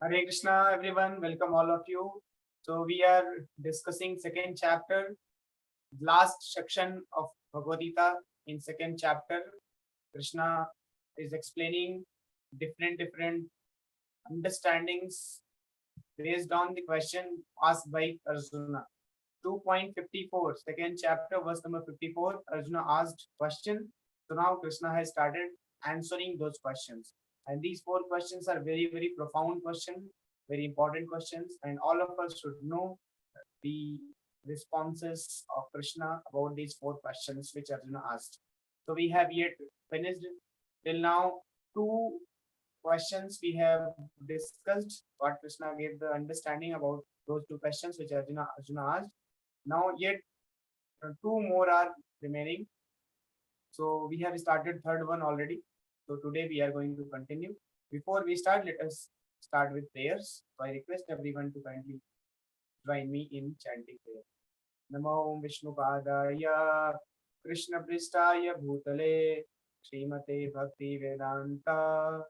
Hare Krishna, everyone. Welcome all of you. So we are discussing second chapter, last section of Bhagavad Gita. In second chapter, Krishna is explaining different understandings based on the question asked by Arjuna. 2.54, second chapter, verse number 54. Arjuna asked question. So now Krishna has started answering those questions. And these four questions are very profound questions, very important questions, and all of us should know the responses of Krishna about these four questions which Arjuna asked. So we have yet finished till now two questions we have discussed, what Krishna gave the understanding about those two questions which Arjuna asked. Now yet two more are remaining. So we have started third one already. So today we are going to continue. Before we start, let us start with prayers. So I request everyone to kindly join me in chanting prayer. Namo Vishnupadaya Krishna Pristaya Bhutale Srimate Bhakti Vedanta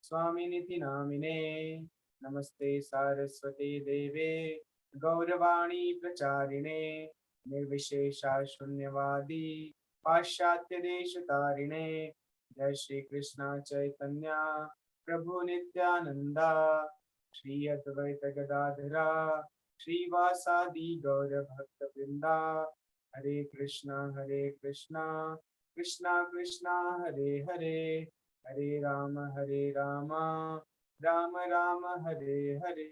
Swaminiti Namine Namaste Saraswati Deve Gauravani Pracharine Nirvishesha Shunyavadi Paschatya Deshatarine Jai Shri Krishna Chaitanya Prabhu Nityananda Shri Advaita Gadadhara Srivasadi Gaura Bhakta Vrinda Hare Krishna Krishna Krishna Hare Hare Hare Rama Rama Rama Hare Hare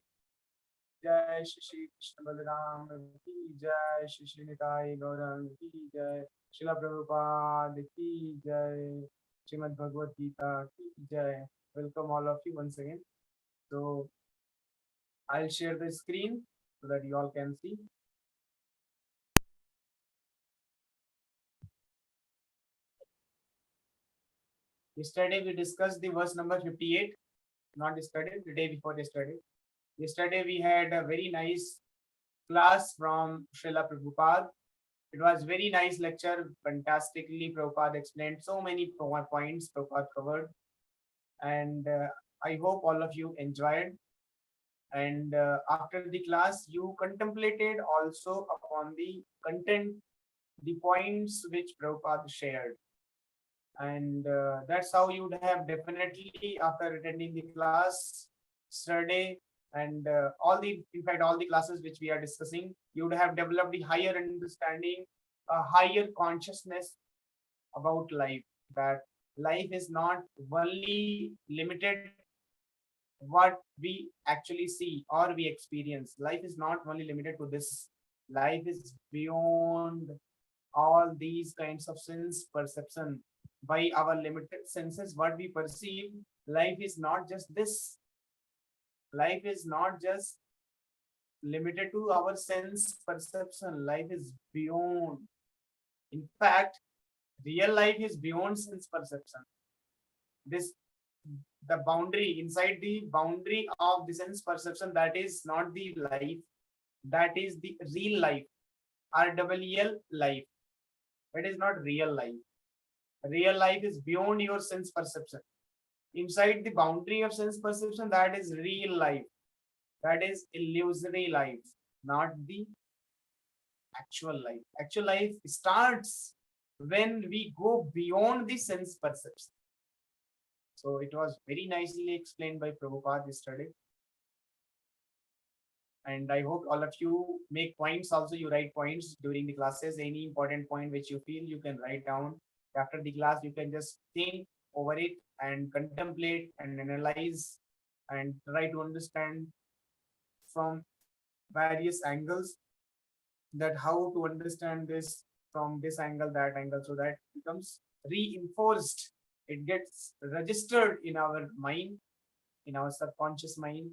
Jai Shri Krishna Balaram Ki Jai Shri Nitai Gaurang Ki Jai Srila Prabhupada Ki Jai Srimad Bhagavad Gita Ki Jai. Welcome all of you once again. So I'll share the screen so that you all can see. Yesterday we discussed the verse number 58. Not yesterday, the day before yesterday. Yesterday we had a very nice class from Srila Prabhupada. It was very nice lecture. Fantastically, Prabhupada explained so many points Prabhupada covered. And I hope all of you enjoyed. And after the class, you contemplated also upon the content, the points which Prabhupada shared. And that's how you would have definitely, after attending the class yesterday and in fact all the classes which we are discussing, you would have developed the higher understanding, a higher consciousness about life, that life is not only limited what we actually see or we experience. Life is not only limited to this. Life is beyond all these kinds of sense perception. By our limited senses, what we perceive, life is not just this. Life is not just limited to our sense perception. Life is beyond. In fact, real life is beyond sense perception. This the boundary, inside the boundary of the sense perception, that is not the life, that is the real life, RWL life. It is not real life. Real life is beyond your sense perception. Inside the boundary of sense perception, that is real life. That is illusory life, not the actual life. Actual life starts when we go beyond the sense perception. So it was very nicely explained by Prabhupada yesterday. And I hope all of you make points also. You write points during the classes. Any important point which you feel, you can write down. After the class, you can just think over it and contemplate and analyze and try to understand from various angles, that how to understand this from this angle, that angle, so that it becomes reinforced. It gets registered in our mind, in our subconscious mind,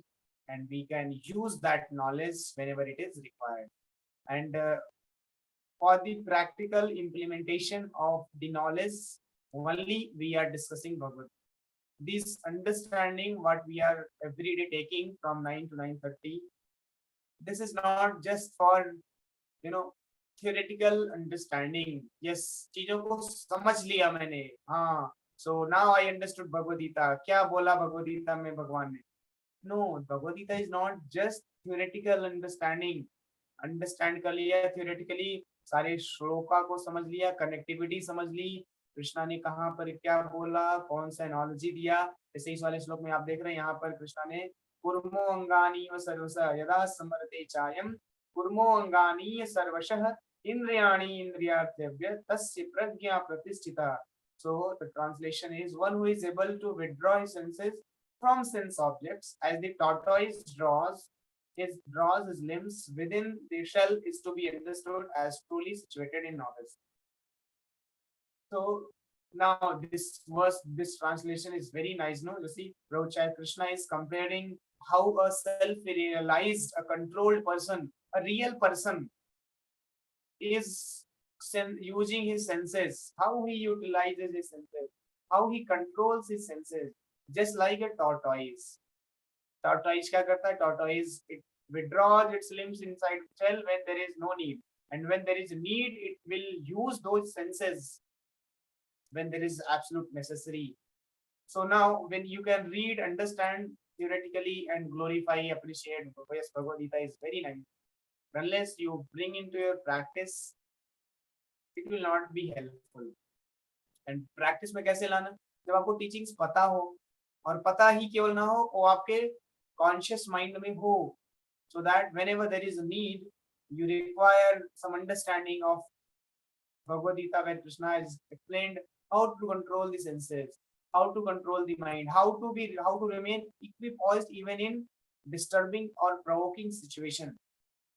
and we can use that knowledge whenever it is required. And for the practical implementation of the knowledge, only we are discussing Bhagavad. This understanding what we are every day taking from 9 to 9:30, this is not just for theoretical understanding. Yes, चीजों को समझ लिया मैंने, हाँ, so now I understood Bhagavad Gita. क्या बोला भगवद गीता में भगवान ने? No, Bhagavad Gita is not just theoretical understanding. Understand कर लिया थियोरेटिकली, सारे श्लोका को समझ लिया, कनेक्टिविटी समझ ली, कृष्णा ने कहाँ पर क्या बोला, कौन सा एनोलॉजी दिया। जैसे इस वाले श्लोक में आप देख रहे हैं, यहाँ पर कृष्णा ने कुर्मो अंगानी व सर्वशः यदा स्मरते चायम कुर्मो अंगानी सर्वशः इंद्रियाणि इंद्रियार्थव्य तस्य प्रज्ञा प्रतिष्ठिता. So the translation is one who is able to withdraw his senses from sense objects as the tortoise draws his limbs within the shell is to be understood as truly situated in knowledge. So now this translation is very nice. No, you see, Prabhupada Krishna is comparing how a self-realized, a controlled person, a real person, is using his senses, how he utilizes his senses, how he controls his senses, just like a tortoise. Tortoise क्या करता है? Tortoise it withdraws its limbs inside shell when there is no need, and when there is need, it will use those senses when there is absolute necessary. So now, when you can read, understand theoretically, and glorify, appreciate, yes, Bhagavad Gita is very nice. Unless you bring into your practice, it will not be helpful. And practice में कैसे लाना? जब आपको teachings पता हो, और पता ही केवल ना हो, वो आपके conscious mind में हो, so that whenever there is a need, you require some understanding of Bhagavad Gita, where Krishna has explained how to control the senses, how to control the mind, how to remain equipoised even in disturbing or provoking situation.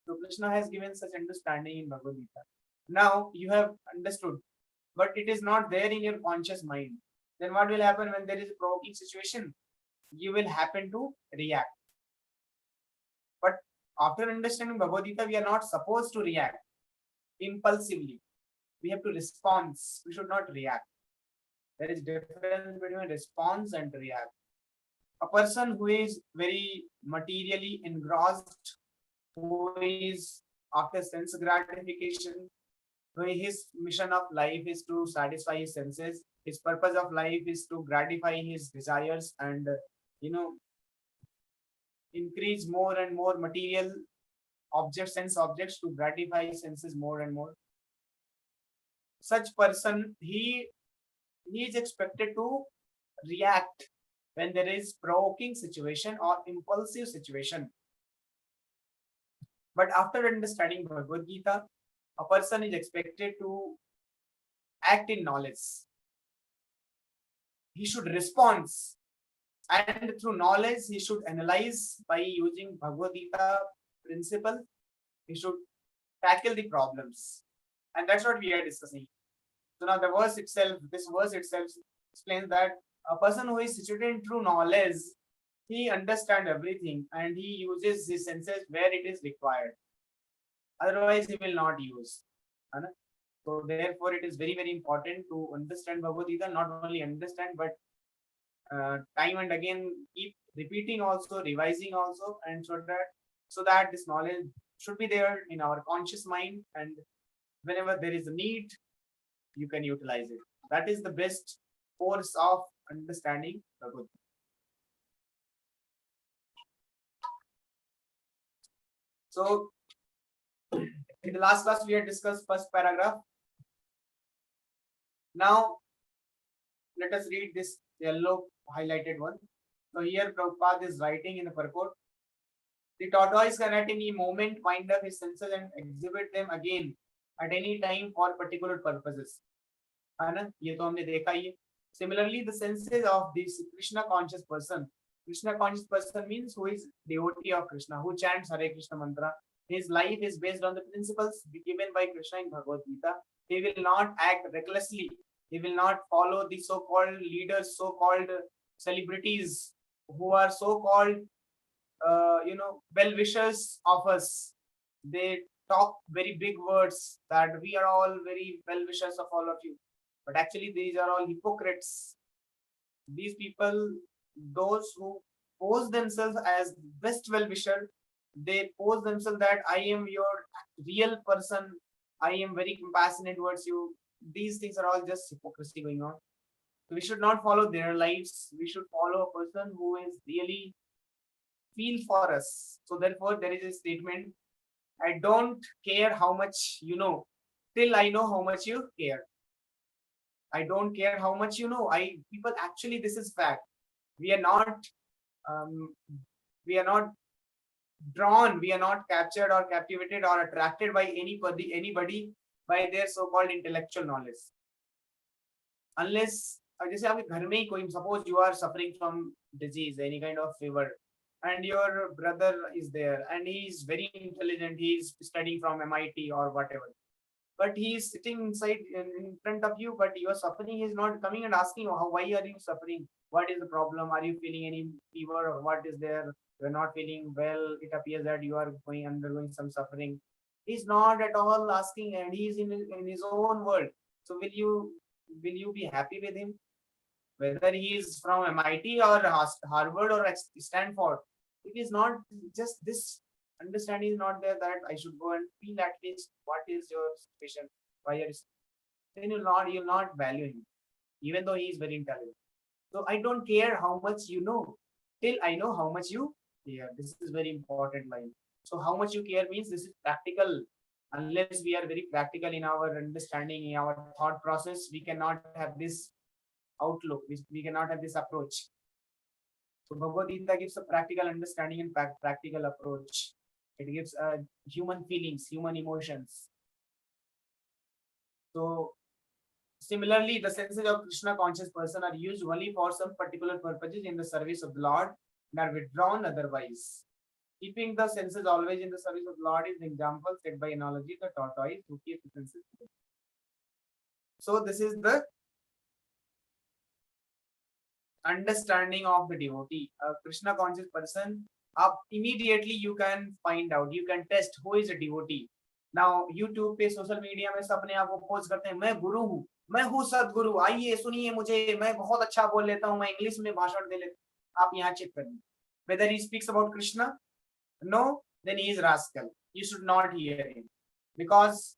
So Krishna has given such understanding in Bhagavad Gita. Now you have understood, but it is not there in your conscious mind. Then what will happen when there is a provoking situation? You will happen to react. But after understanding Bhagavad Gita, we are not supposed to react impulsively. We have to respond. We should not react. There is difference between response and react. A person who is very materially engrossed, who is after sense gratification, who his mission of life is to satisfy his senses, his purpose of life is to gratify his desires and increase more and more material objects, sense objects, to gratify his senses more and more. Such person, he is expected to react when there is provoking situation or impulsive situation. But after understanding Bhagavad Gita, a person is expected to act in knowledge. He should respond, and through knowledge he should analyze by using Bhagavad Gita principle. He should tackle the problems, and that's what we are discussing. So now this verse itself explains that a person who is situated in true knowledge, he understands everything and he uses his senses where it is required. Otherwise, he will not use. So therefore, it is very, very important to understand Bhagavad Gita. Not only understand, but time and again keep repeating, also revising, also, and so that this knowledge should be there in our conscious mind, and whenever there is a need, you can utilize it. That is the best course of understanding Bhagavad Gita. So in the last class we had discussed first paragraph. Now let us read this yellow highlighted one. So here Prabhupada is writing in the purport: the tortoise can at any moment wind up his senses and exhibit them again at any time for particular purposes. है ना, ये तो हमने देखा ही है. Similarly, the senses of this Krishna conscious person. Krishna conscious person means who is devotee of Krishna, who chants Hare Krishna mantra. His life is based on the principles given by Krishna in Bhagavad Gita. He will not act recklessly. He will not follow the so-called leaders, so-called celebrities who are so-called, well-wishers of us. They talk very big words that we are all very well-wishers of all of you. But actually, these are all hypocrites. These people, those who pose themselves as best well-wisher, they pose themselves that I am your real person. I am very compassionate towards you. These things are all just hypocrisy going on. So we should not follow their lives. We should follow a person who is really feel for us. So therefore, there is a statement: I don't care how much you know till I know how much you care. I don't care how much you know. I people actually, this is fact. We are not um, we are not drawn, we are not captured or captivated or attracted by anybody by their so-called intellectual knowledge. Unless जैसे आपके घर में ही कोई, suppose you are suffering from disease, any kind of fever, and your brother is there and he is very intelligent, he is studying from MIT or whatever, but he is sitting inside in front of you, but you are suffering, he is not coming and asking you, how, why are you suffering, what is the problem, are you feeling any fever or what is there, you are not feeling well, it appears that you are undergoing some suffering. He's not at all asking, and he is in his own world. So will you be happy with him, whether he is from MIT or Harvard or Stanford? It is not, just this understanding is not there, that I should go and feel at least what is your situation, why are you, then you'll not value him, even though he is very intelligent. So I don't care how much you know till I know how much you care. This is very important line. So how much you care means this is practical. Unless we are very practical in our understanding, in our thought process, we cannot have this outlook. We cannot have this approach. So Bhagavad Gita gives a practical understanding and practical approach. It gives human feelings, human emotions. So similarly, the senses of Krishna conscious person are used only for some particular purposes in the service of the Lord and are withdrawn otherwise. Keeping the senses always in the service of the Lord is an example set by analogy, the tortoise who keeps the senses. So this is the understanding of the devotee. A Krishna conscious person, immediately you can find out, you can test who is a devotee. Now YouTube पे, social media में सब अपने आप को post करते हैं, मैं गुरु हूँ, मैं हूँ सदगुरु, आइए सुनिए मुझे, मैं बहुत अच्छा बोल लेता हूँ, मैं इंग्लिश में भाषण दे लेता हूँ. आप यहाँ चेक करिए, whether he speaks about Krishna, no, then he is rascal. You should not hear him, because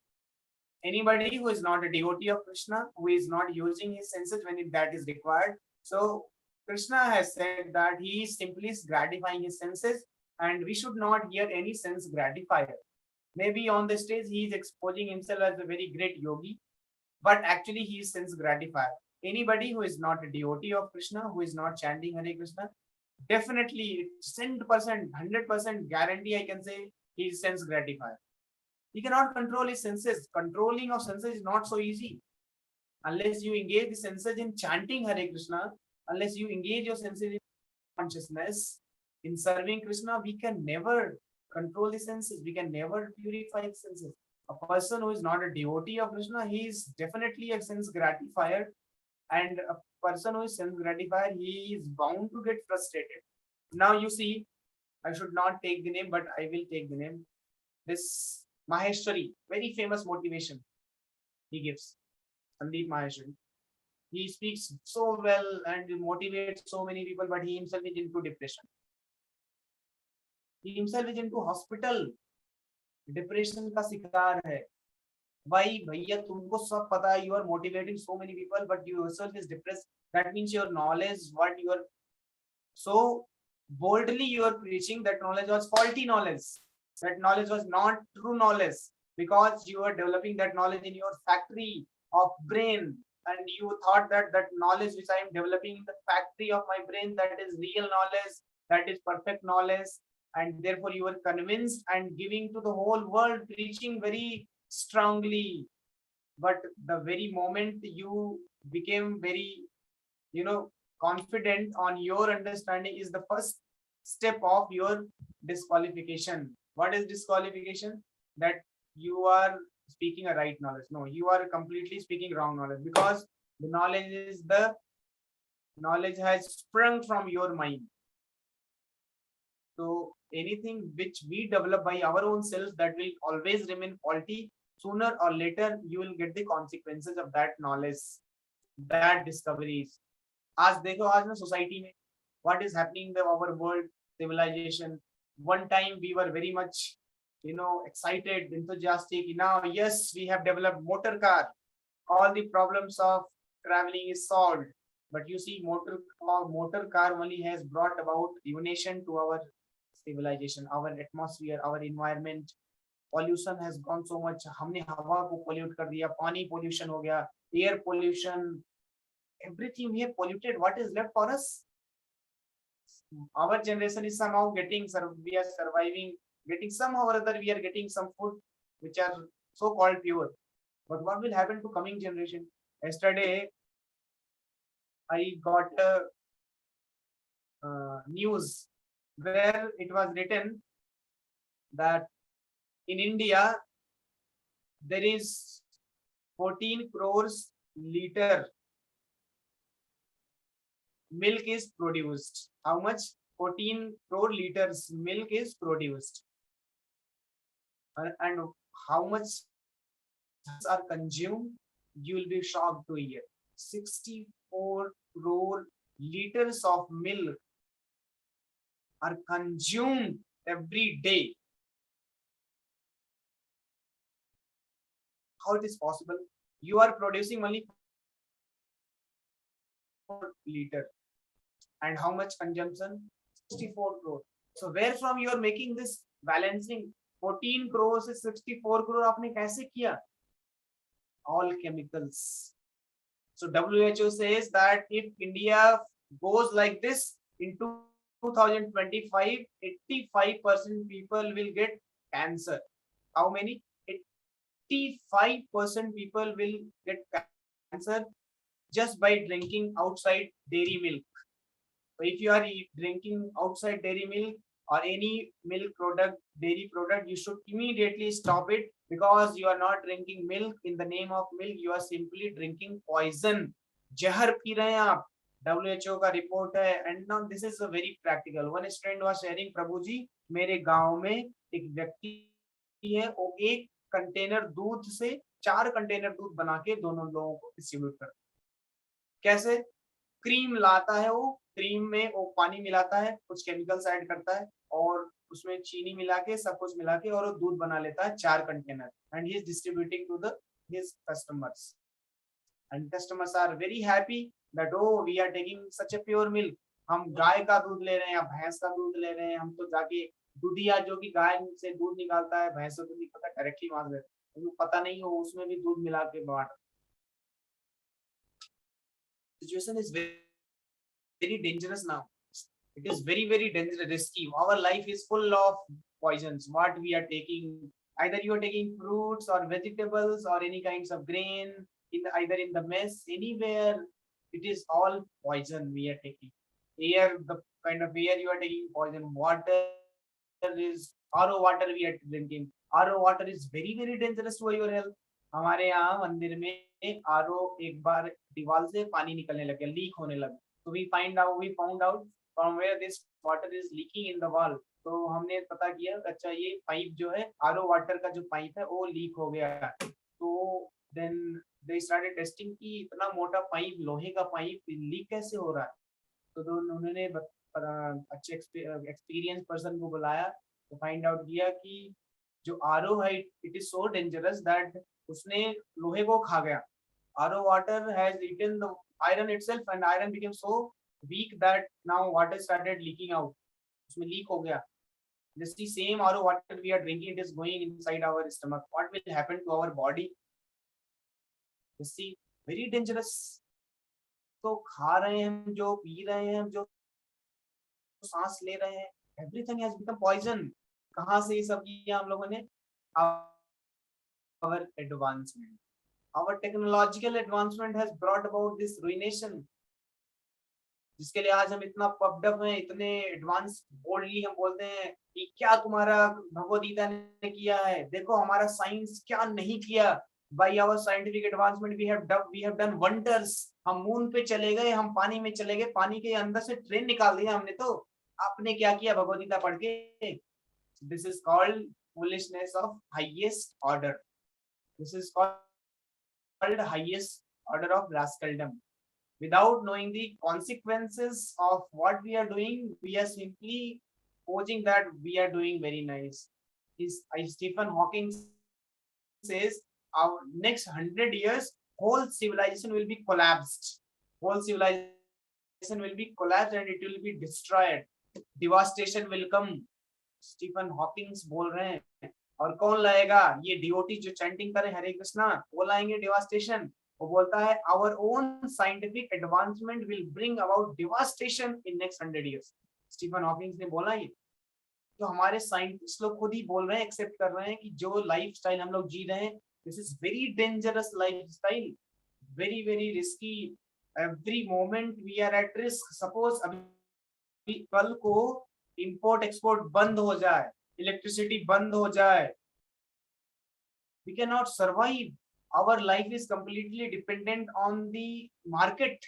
anybody who is not a devotee of Krishna, who is not using his senses when that is required. So Krishna has said that he is simply gratifying his senses, and we should not hear any sense gratifier. Maybe on the stage he is exposing himself as a very great yogi, but actually he is sense gratifier. Anybody who is not a devotee of Krishna, who is not chanting Hare Krishna, definitely 100%, 100% guarantee I can say he is sense gratifier. He cannot control his senses. Controlling of senses is not so easy. Unless you engage the senses in chanting Hare Krishna, unless you engage your senses in consciousness, in serving Krishna, we can never control the senses. We can never purify the senses. A person who is not a devotee of Krishna, he is definitely a sense gratifier. And a person who is sense gratifier, he is bound to get frustrated. Now you see, I should not take the name, but I will take the name. This Maheshwari, very famous motivation he gives, Sandeep Maheshwari. He speaks so well and motivates so many people, but he himself is into depression. He himself is into hospital. Depression का शिकार है. Why, भैया तुमको सब पता है, you are motivating so many people, but you yourself is depressed. That means your knowledge, what you are so boldly you are preaching, that knowledge was faulty knowledge. That knowledge was not true knowledge, because you are developing that knowledge in your factory of brain, and you thought that that knowledge which I am developing in the factory of my brain, that is real knowledge, that is perfect knowledge, and therefore you were convinced and giving to the whole world, preaching very strongly. But the very moment you became very, confident on your understanding, is the first step of your disqualification. What is disqualification? That you are speaking a right knowledge. No, you are completely speaking wrong knowledge, because the knowledge has sprung from your mind. So anything which we develop by our own selves, that will always remain faulty. Sooner or later, you will get the consequences of that knowledge, that discoveries. आज देखो, आज ना society में what is happening in our world civilization. One time we were very much, excited, enthusiastic. Now, yes, we have developed motor car. All the problems of traveling is solved. But you see, motor car only has brought about ruination to our civilization, our atmosphere, our environment. Pollution has gone so much. हमने हवा को pollute कर दिया, पानी pollution हो गया, air pollution, everything we have polluted. What is left for us? Our generation is somehow we are surviving, getting somehow or other we are getting some food which are so called pure. But what will happen to coming generation? Yesterday, I got a news where it was written that in India there is 14 crores liter milk is produced. How much? 14 crore liters milk is produced. And how much are consumed? You will be shocked to hear. 64 crore liters of milk are consumed every day. How it is possible? You are producing only 4 liter. And how much consumption? 64 crore. So where from you are making this balancing? 14 crores is 64 crore. आपने कैसे किया? All chemicals. So WHO says that if India goes like this into 2025, 85% people will get cancer. How many? 85% people will get cancer just by drinking outside dairy milk. So if you are drinking outside dairy milk or any milk product, dairy product, you should immediately stop it, because you are not drinking milk in the name of milk. You are simply drinking poison. जहर P रहे हैं आप. WHO का report है. And now this is a very practical. One friend was sharing, प्रभु जी मेरे गांव में एक व्यक्ति है, वो एक कंटेनर दूध से 4 कंटेनर दूध बना के दोनों लोगों को डिस्ट्रीब्यूट कर. कैसे? क्रीम लाता है, वो क्रीम में वो पानी मिलाता है, कुछ केमिकल्स ऐड करता है और उसमें चीनी मिला के सब कुछ मिला के और वो दूध बना लेता है 4 container. And he is distributing to the his customers. And customers are very happy that oh we are taking such a pure milk. हम गाय का दूध ले रहे हैं या भैंस का दूध ले रहे हैं. हम तो जाके दूधिया जो कि गाय से दूध निकालता है, भैंस से दूध निकालता है, डायरेक्टली वहां से, तो पता नहीं हो उसमें भी दूध मिला के बांट. Situation is very dangerous now. It is very, very dangerous, risky. Our life is full of poisons. What we are taking, either you are taking fruits or vegetables or any kinds of grain, either in the mess, anywhere, it is all poison we are taking. Air, the kind of air you are taking poison. Water is RO water we are drinking. RO water is very, very dangerous to your health. हमारे यहाँ मंदिर में RO एक बार दीवार से पानी निकलने लगे, लीक होने लगा. So we found out from where this water is leaking in the wall. तो हमने पता किया, अच्छा ये पाइप जो है RO वाटर का जो पाइप है वो लीक हो गया है. तो then they started testing कि इतना मोटा पाइप, लोहे का पाइप लीक कैसे हो रहा है. तो उन्होंने अच्छे एक्सपीरियंस पर्सन को बुलाया तो फाइंड आउट किया कि जो RO है it is so dangerous that उसने लोहे को खा गया. RO water has eaten the iron itself and iron became so weak that now water started leaking out. उसमें लीक हो गया. This the same RO water we are drinking, it is going inside our stomach. What will happen to our body? You see, very dangerous. तो खा रहे हैं हम, जो P रहे हैं हम, जो सांस ले रहे हैं, everything has become poison. कहाँ से ये सब किया हम लोगों ने? Our advancement. Our technological advancement has brought about this ruination. जिसके लिए आज हम इतना पब्ड अप हैं, इतने एडवांस बोल्डली हम बोलते हैं कि क्या तुम्हारा भगवद गीता ने किया है, देखो हमारा साइंस क्या नहीं किया. By our scientific advancement we have done wonders. हम मून पे चले गए, हम पानी में चले गए, पानी के अंदर से ट्रेन निकाल दिया हमने. तो आपने क्या किया भगवद गीता पढ़ के? This is called foolishness of highest order. This is called highest order of rascaldom. Without knowing the consequences of what we are doing, we are simply posing that we are doing very nice. Stephen Hawking says our next 100 years, whole civilization will be collapsed. Whole civilization will be collapsed and it will be destroyed. Devastation will come. Stephen Hawkings बोल रहे हैं। और कौन लाएगा? ये DOT जो chanting करे हरे कृष्णा, वो लाएंगे डिवास्टेशन। वो बोलता है our own scientific advancement will bring about devastation in next 100 years। Stephen Hawkings ने बोला ये। तो हमारे साइंटिस्ट लोग खुद ही बोल रहे हैं, एक्सेप्ट कर रहे हैं कि जो लाइफस्टाइल हम लोग जी रहे हैं, this is very dangerous lifestyle, very very risky. Every moment we are at risk. Suppose अभी कल को इंपोर्ट एक्सपोर्ट बंद हो जाए, इलेक्ट्रिसिटी बंद हो जाए, we cannot survive. Our life is completely dependent on the market.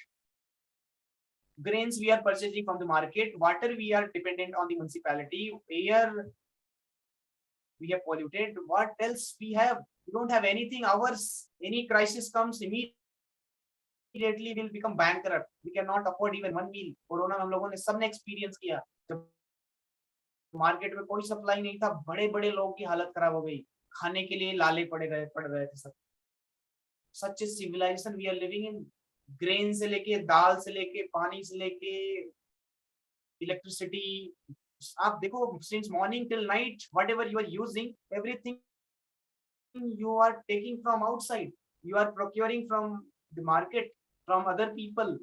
Grains we are purchasing from the market, water we are dependent on the municipality, air we have polluted. What else we have? We don't have anything ours. Any crisis comes immediately will become bankrupt. We cannot afford even one meal. Corona में हम लोगों ने सबने experience किया, जब market में कोई supply नहीं था, बड़े बड़े लोगों की हालत खराब हो गई, खाने के लिए लाले पड़ रहे थे सब। Such civilisation we are living in. Grain से लेके, दाल से लेके, पानी से लेके, इलेक्ट्रिसिटी, आप देखो since morning till night whatever you are using, everything you are taking from outside, you are procuring from the market, from other people,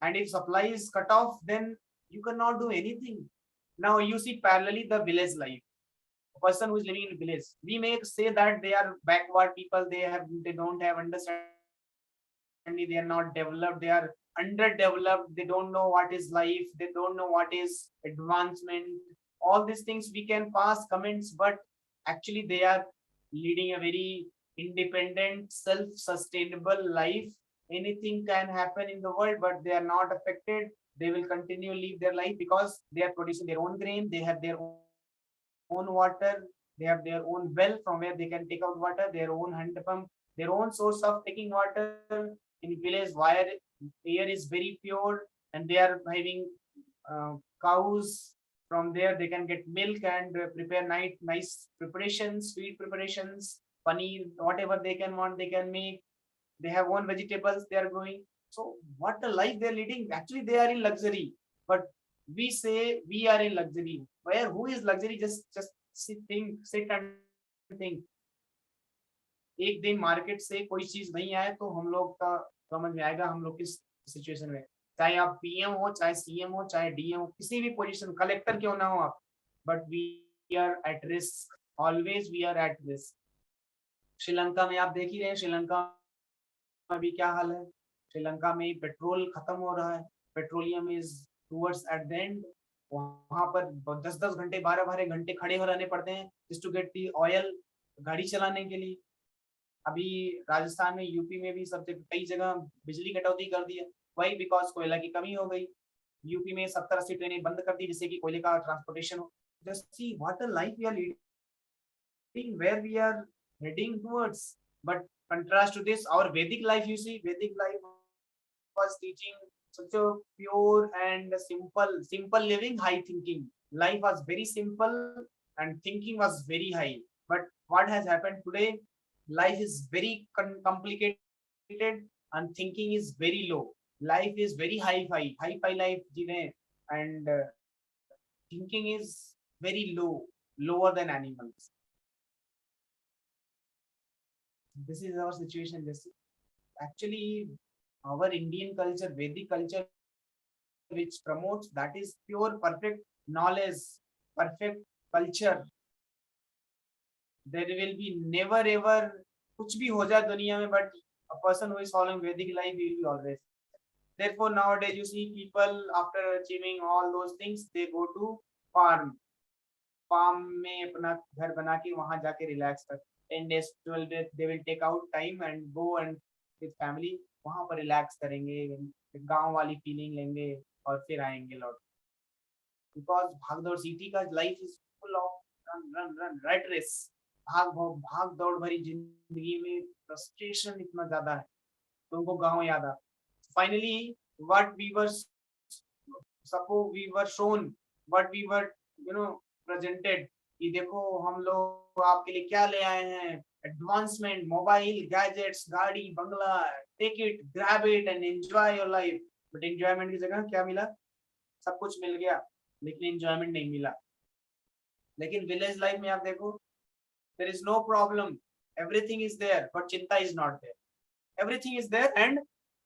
and if supply is cut off, then you cannot do anything. Now you see parallelly the village life. A person who is living in a village, we may say that they are backward people, they don't have understanding, they are not developed, they are underdeveloped, they don't know what is life, they don't know what is advancement. All these things we can pass comments, but actually they are leading a very independent, self-sustainable life. Anything can happen in the world, but they are not affected. They will continue live their life because they are producing their own grain, they have their own water, they have their own well from where they can take out water, their own hand pump, their own source of taking water. In village where air is very pure, and they are having cows. From there they can get milk and prepare nice preparations, sweet preparations, paneer, whatever they can want, they can make. They have own vegetables they are growing. So what a life they are leading. Actually they are in luxury, but we say we are in luxury. Where who is luxury? Just sit and think. एक दिन market से कोई चीज नहीं आए तो हम लोग का समझ में आएगा हम लोग किस सिचुएशन में। चाहे आप पीएम हो, चाहे सीएम हो, चाहे डीएम हो, किसी भी पोजीशन, कलेक्टर क्यों ना हो आप, but we are at risk, always we are at risk. Sri Lanka में आप देख ही रहे हैं, श्रीलंका में भी क्या हाल है। श्रीलंका में पेट्रोल खत्म हो रहा है, petroleum is towards at the end. वहां पर 10-10 घंटे, 12-12 घंटे खड़े हो रहने पड़ते हैं just to get the oil, गाड़ी चलाने के लिए। अभी राजस्थान में, यूपी में भी सब कई जगह बिजली कटौती कर दी है, वही बिकॉज कोयला की कमी हो गई। यूपी में 70-80 ट्रेनें बंद कर दी जिससे कि कोयले का ट्रांसपोर्टेशन हो। Just see what a life we are leading, where we are heading towards. But contrast to this, our Vedic life, you see, Vedic life was teaching such a pure and simple living, high thinking. Life was very simple and thinking was very high. But what has happened today? Life is very complicated and thinking is very low. Life is very high-fi life जी रहे हैं, and thinking is very low, lower than animals. This is our situation. This actually our Indian culture, Vedic culture, which promotes that is pure, perfect knowledge, perfect culture. There will be never ever कुछ भी हो जाए दुनिया में, but a person who is following Vedic life will be always. Therefore, nowadays you see people after achieving all those things, they go to farm. Farm में अपना घर बना के वहां जाके relax कर 10 days 12 days they will take out time and go and with family वहां पर relax करेंगे, गांव वाली फीलिंग लेंगे और फिर आएंगे लौट। बिकॉज भागदौड़ सिटी का life is full of run run run rat race, भाग दौड़ भरी जिंदगी में फ्रस्ट्रेशन इतना ज्यादा है तो उनको गांव याद आ। Finally what we were suppose we were shown, what we were presented कि देखो हम लोग आपके लिए क्या ले आए हैं, एडवांसमेंट, मोबाइल, गैजेट्स, गाड़ी, बंगला, take it, grab it and enjoy your life. But enjoyment की जगह क्या मिला? सब कुछ मिल गया लेकिन एंजॉयमेंट नहीं मिला। लेकिन विलेज लाइफ में आप देखो, there is no problem, everything is there, but chinta is not there. Everything is there and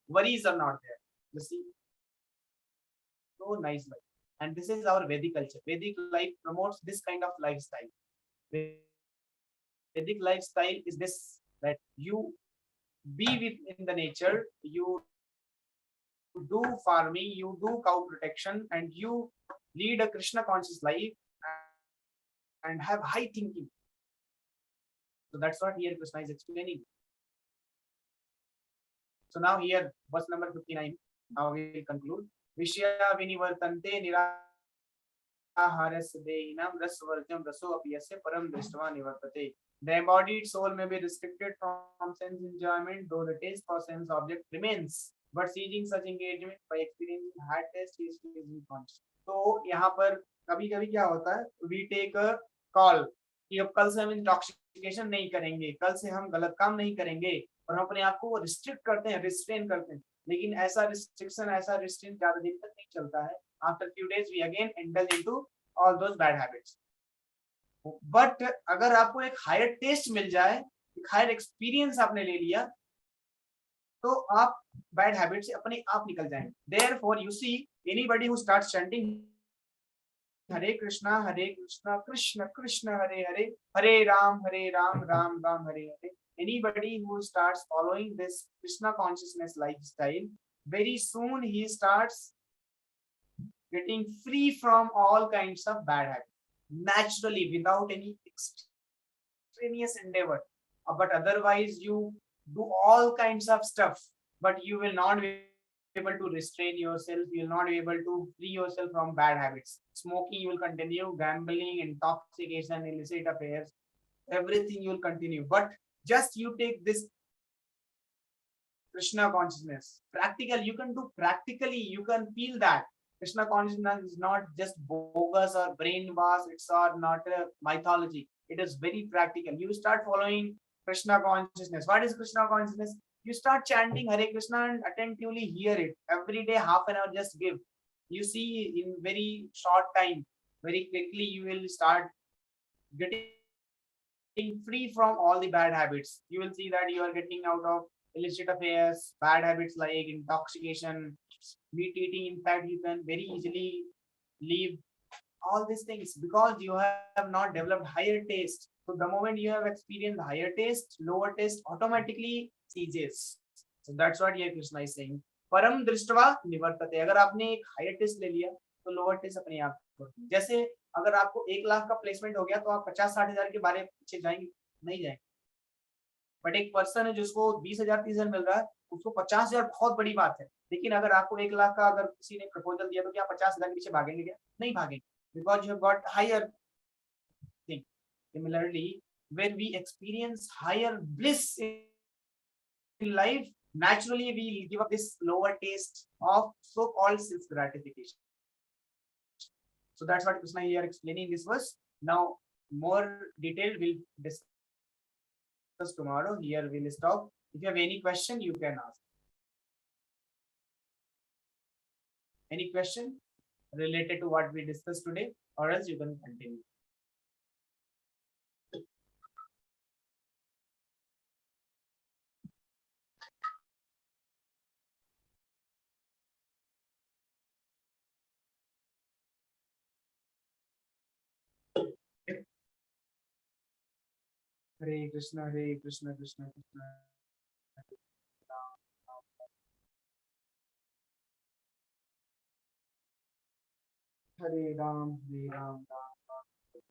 worries are not there. You see, so nice life. And this is our Vedic culture. Vedic life promotes this kind of lifestyle. Vedic lifestyle is this, that you be within the nature, you do farming, you do cow protection, and you lead a Krishna conscious life and have high thinking. So that's what here Krishna is explaining. So now here, verse number 59. Now we will conclude. Vishya vinivartante niraharasya dehinam rasvarjam raso apiyasya param drishtva nivartate. The embodied soul may be restricted from sense enjoyment, though the taste for sense object remains. But seizing such engagement by experiencing hard taste is easily conscious. तो यहाँ पर कभी कभी क्या होता है, we take a call कि अब कल से हम इंटॉक्सिकेशन नहीं करेंगे, कल से हम गलत काम नहीं करेंगे, और हम अपने आप को रिस्ट्रिक्ट करते हैं, रिस्ट्रेन करते हैं. लेकिन ऐसा रिस्ट्रिक्शन, ऐसा रिस्ट्रेन ज्यादा दिन तक नहीं चलता है. After few days we again indulge into all those bad habits. But अगर आपको एक हायर टेस्ट मिल जाए, एक हायर एक्सपीरियंस आपने ले लिया, तो आप बैड हैबिट से अपने आप निकल जाएंगे. Therefore you see anybody who starts chanting Hare Krishna Krishna Krishna Hare Hare, Hare Ram Ram Ram Hare Hare. Anybody who starts following this Krishna consciousness lifestyle, very soon he starts getting free from all kinds of bad habits, naturally, without any extraneous endeavor. But otherwise, you do all kinds of stuff, but you will not be able to restrain yourself. You will not be able to free yourself from bad habits. Smoking, you will continue. Gambling, intoxication, illicit affairs, everything you will continue. But just you take this Krishna consciousness. Practical, you can do practically, you can feel that. Krishna consciousness is not just bogus or brainwash, it's not a mythology. It is very practical. You start following Krishna consciousness. What is Krishna consciousness? You start chanting Hare Krishna and attentively hear it. Every day, half an hour, just give. You see, in very short time, very quickly, you will start getting free from all the bad habits. You will see that you are getting out of illicit affairs, bad habits like intoxication, meat eating. In fact, you can very easily leave all these things because you have not developed higher taste. So the moment you have experienced higher taste, lower taste automatically ceases. So that's what here Krishna is saying. परम दृष्टवा निवर्तते. अगर आपने एक higher taste ले लिया तो lower test अपने आप. जैसे अगर आपको 1 लाख का प्लेसमेंट हो गया तो आप 50-60 हजार के बारे पीछे जाएंगे? नहीं जाएंगे. बट एक पर्सन है जिसको 20,000 30,000 मिल रहा है, उसको 50,000 बहुत बड़ी बात है. लेकिन अगर आपको 1 लाख का अगर किसी ने प्रपोजल दिया तो क्या 50,000 के पीछे भागेंगे? क्या नहीं भागेंगे, because you have got higher thing. Similarly, when we experience higher bliss in life, naturally we give up this lower taste of so-called self gratification. So that's what Krishna here explaining this verse. Now more detail we'll discuss tomorrow. Here we'll stop. If you have any question, you can ask. Any question related to what we discussed today, or else you can continue. Hare Krishna, Krishna Krishna. Hare Ram, Ram.